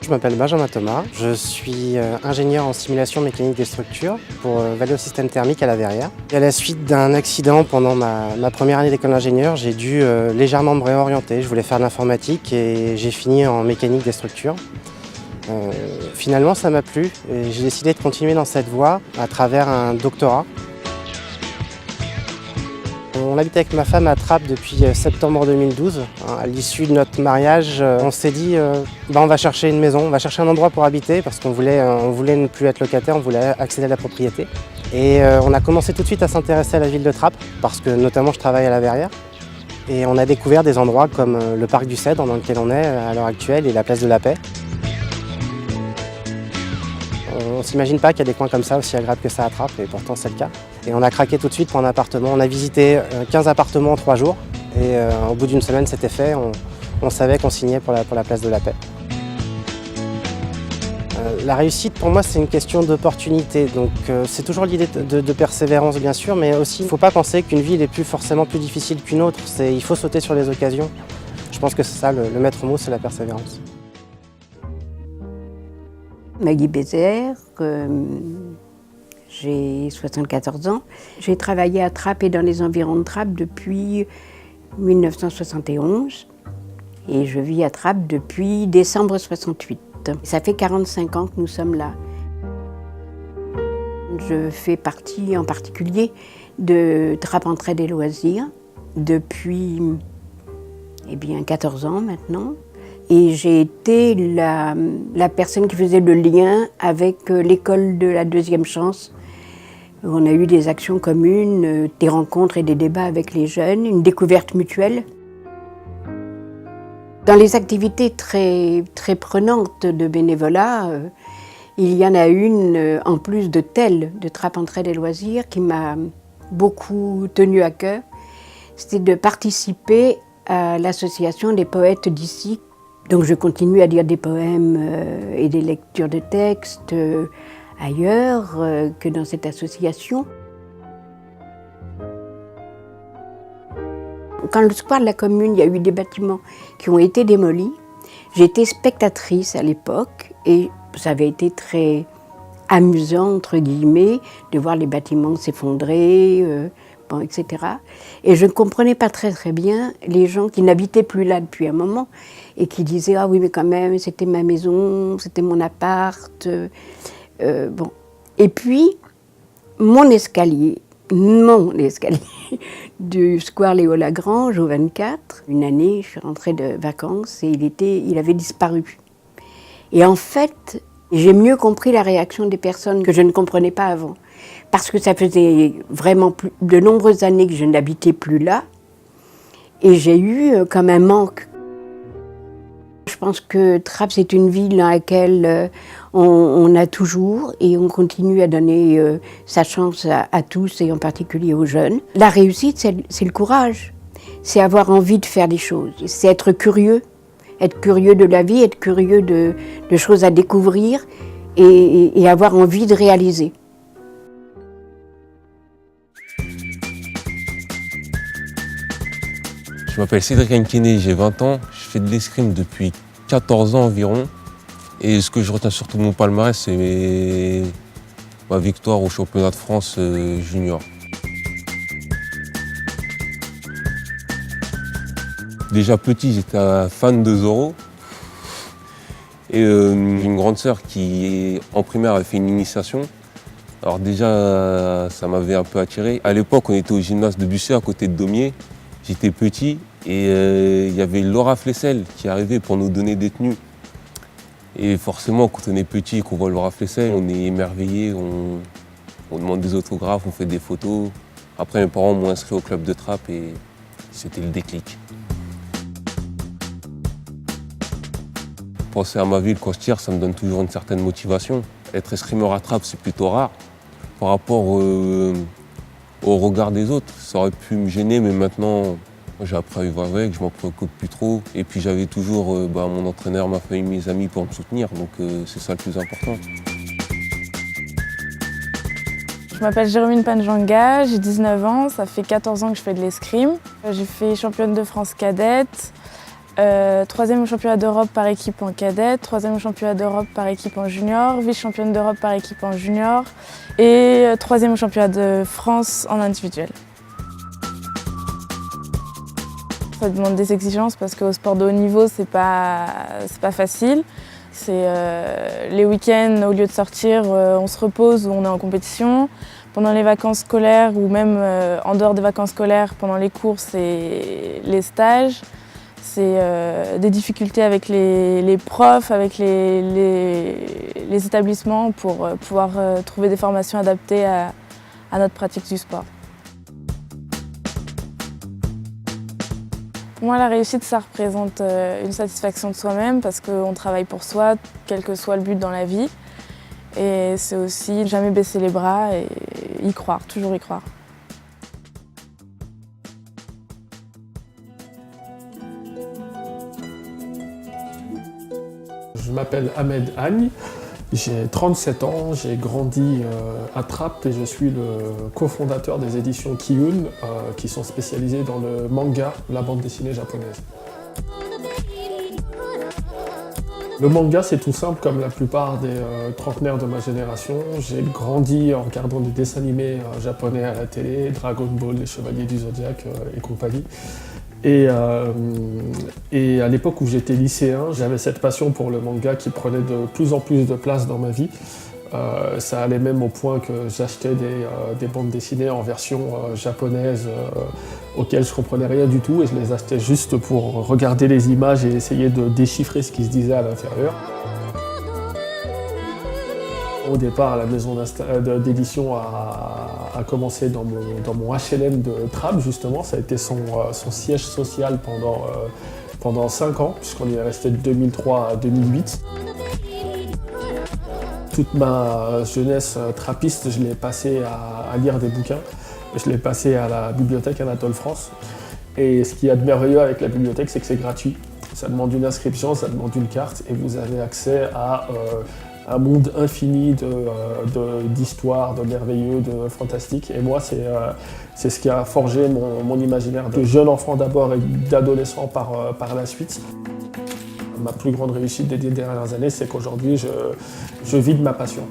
Je m'appelle Benjamin Thomas, je suis ingénieur en simulation mécanique des structures pour Valeo Systèmes Thermiques à La Verrière. Et à la suite d'un accident pendant ma première année d'école d'ingénieur, j'ai dû légèrement me réorienter. Je voulais faire de l'informatique et j'ai fini en mécanique des structures. Finalement, ça m'a plu et j'ai décidé de continuer dans cette voie à travers un doctorat. On habite avec ma femme à Trappes depuis septembre 2012. À l'issue de notre mariage, on s'est dit on va chercher une maison, on va chercher un endroit pour habiter parce qu'on voulait ne plus être locataire, on voulait accéder à la propriété. Et on a commencé tout de suite à s'intéresser à la ville de Trappes parce que notamment je travaille à La Verrière. Et on a découvert des endroits comme le parc du Cèdre dans lequel on est à l'heure actuelle et la place de la Paix. On ne s'imagine pas qu'il y a des coins comme ça aussi agréables que ça à Trappes, et pourtant c'est le cas. Et on a craqué tout de suite pour un appartement. On a visité 15 appartements en 3 jours et au bout d'une semaine c'était fait. On savait qu'on signait pour la place de la Paix. La réussite pour moi c'est une question d'opportunité. Donc c'est toujours l'idée de persévérance bien sûr, mais aussi il ne faut pas penser qu'une ville est forcément plus difficile qu'une autre. Il faut sauter sur les occasions. Je pense que c'est ça le maître mot, c'est la persévérance. Maggie Bézère, j'ai 74 ans. J'ai travaillé à Trappes et dans les environs de Trappes depuis 1971 et je vis à Trappes depuis décembre 68. Ça fait 45 ans que nous sommes là. Je fais partie en particulier de Trappes Entraide et Loisirs depuis 14 ans maintenant. Et j'ai été la personne qui faisait le lien avec l'école de la deuxième chance. On a eu des actions communes, des rencontres et des débats avec les jeunes, une découverte mutuelle. Dans les activités très, très prenantes de bénévolat, il y en a une, en plus de telle, de Trappes Entraide et Loisirs, qui m'a beaucoup tenue à cœur. C'était de participer à l'association des poètes d'ici. Donc je continue à lire des poèmes et des lectures de textes ailleurs que dans cette association. Quand le square de la commune, il y a eu des bâtiments qui ont été démolis, j'étais spectatrice à l'époque et ça avait été très amusant, entre guillemets, de voir les bâtiments s'effondrer, etc. Et je ne comprenais pas très bien les gens qui n'habitaient plus là depuis un moment et qui disaient « Ah oui, mais quand même, c'était ma maison, c'était mon appart. » Et puis, mon escalier du square Léo Lagrange au 24, une année, je suis rentrée de vacances et il avait disparu. Et en fait, j'ai mieux compris la réaction des personnes que je ne comprenais pas avant. Parce que ça faisait vraiment de nombreuses années que je n'habitais plus là. Et j'ai eu comme un manque. Je pense que Trappes, c'est une ville dans laquelle on a toujours et on continue à donner sa chance à tous et en particulier aux jeunes. La réussite, c'est le courage. C'est avoir envie de faire des choses. C'est être curieux de la vie, être curieux de choses à découvrir et avoir envie de réaliser. Je m'appelle Cédric Henkené, j'ai 20 ans, je fais de l'escrime depuis 14 ans environ. Et ce que je retiens surtout de mon palmarès, c'est ma victoire au championnat de France junior. Déjà petit, j'étais un fan de Zorro. Et j'ai une grande sœur qui, en primaire, a fait une initiation. Alors déjà, ça m'avait un peu attiré. À l'époque, on était au gymnase de Bussy, à côté de Daumier. J'étais petit et il y avait Laura Flessel qui arrivait pour nous donner des tenues. Et forcément, quand on est petit et qu'on voit Laura Flessel, on est émerveillé, on demande des autographes, on fait des photos. Après, mes parents m'ont inscrit au club de Trappes et c'était le déclic. Penser à ma ville quand je tire, ça me donne toujours une certaine motivation. Être escrimeur à Trappes, c'est plutôt rare. Par rapport au regard des autres, ça aurait pu me gêner, mais maintenant, j'ai appris à vivre avec, je m'en préoccupe plus trop. Et puis j'avais toujours mon entraîneur, ma famille, mes amis pour me soutenir, donc c'est ça le plus important. Je m'appelle Jérôme Panjanga, j'ai 19 ans, ça fait 14 ans que je fais de l'escrime. J'ai fait championne de France cadette, Troisième au championnat d'Europe par équipe en cadet, troisième au championnat d'Europe par équipe en junior, vice-championne d'Europe par équipe en junior et troisième au championnat de France en individuel. Ça demande des exigences parce qu'au sport de haut niveau, c'est pas facile. Les week-ends, au lieu de sortir, on se repose ou on est en compétition. Pendant les vacances scolaires ou même en dehors des vacances scolaires, pendant les courses et les stages, c'est des difficultés avec les profs, avec les établissements pour pouvoir trouver des formations adaptées à notre pratique du sport. Pour moi, la réussite, ça représente une satisfaction de soi-même parce qu'on travaille pour soi, quel que soit le but dans la vie. Et c'est aussi jamais baisser les bras et y croire, toujours y croire. Je m'appelle Ahmed Agne, j'ai 37 ans, j'ai grandi à Trappes et je suis le cofondateur des éditions Kiyun qui sont spécialisées dans le manga, la bande dessinée japonaise. Le manga, c'est tout simple comme la plupart des trentenaires de ma génération. J'ai grandi en regardant des dessins animés japonais à la télé, Dragon Ball, les Chevaliers du Zodiaque et compagnie. Et à l'époque où j'étais lycéen, j'avais cette passion pour le manga qui prenait de plus en plus de place dans ma vie. Ça allait même au point que j'achetais des bandes dessinées en version japonaise auxquelles je comprenais rien du tout et je les achetais juste pour regarder les images et essayer de déchiffrer ce qui se disait à l'intérieur. Au départ, la maison d'édition a commencé dans mon HLM de Trappes, justement. Ça a été son siège social pendant 5 ans, puisqu'on y est resté de 2003 à 2008. Toute ma jeunesse trappiste, je l'ai passée à lire des bouquins. Je l'ai passée à la bibliothèque Anatole France. Et ce qu'il y a de merveilleux avec la bibliothèque, c'est que c'est gratuit. Ça demande une inscription, ça demande une carte, et vous avez accès à un monde infini d'histoires, de merveilleux, de fantastique. Et moi, c'est ce qui a forgé mon imaginaire de jeune enfant d'abord et d'adolescent par la suite. Ma plus grande réussite des 10 dernières années, c'est qu'aujourd'hui, je vis de ma passion.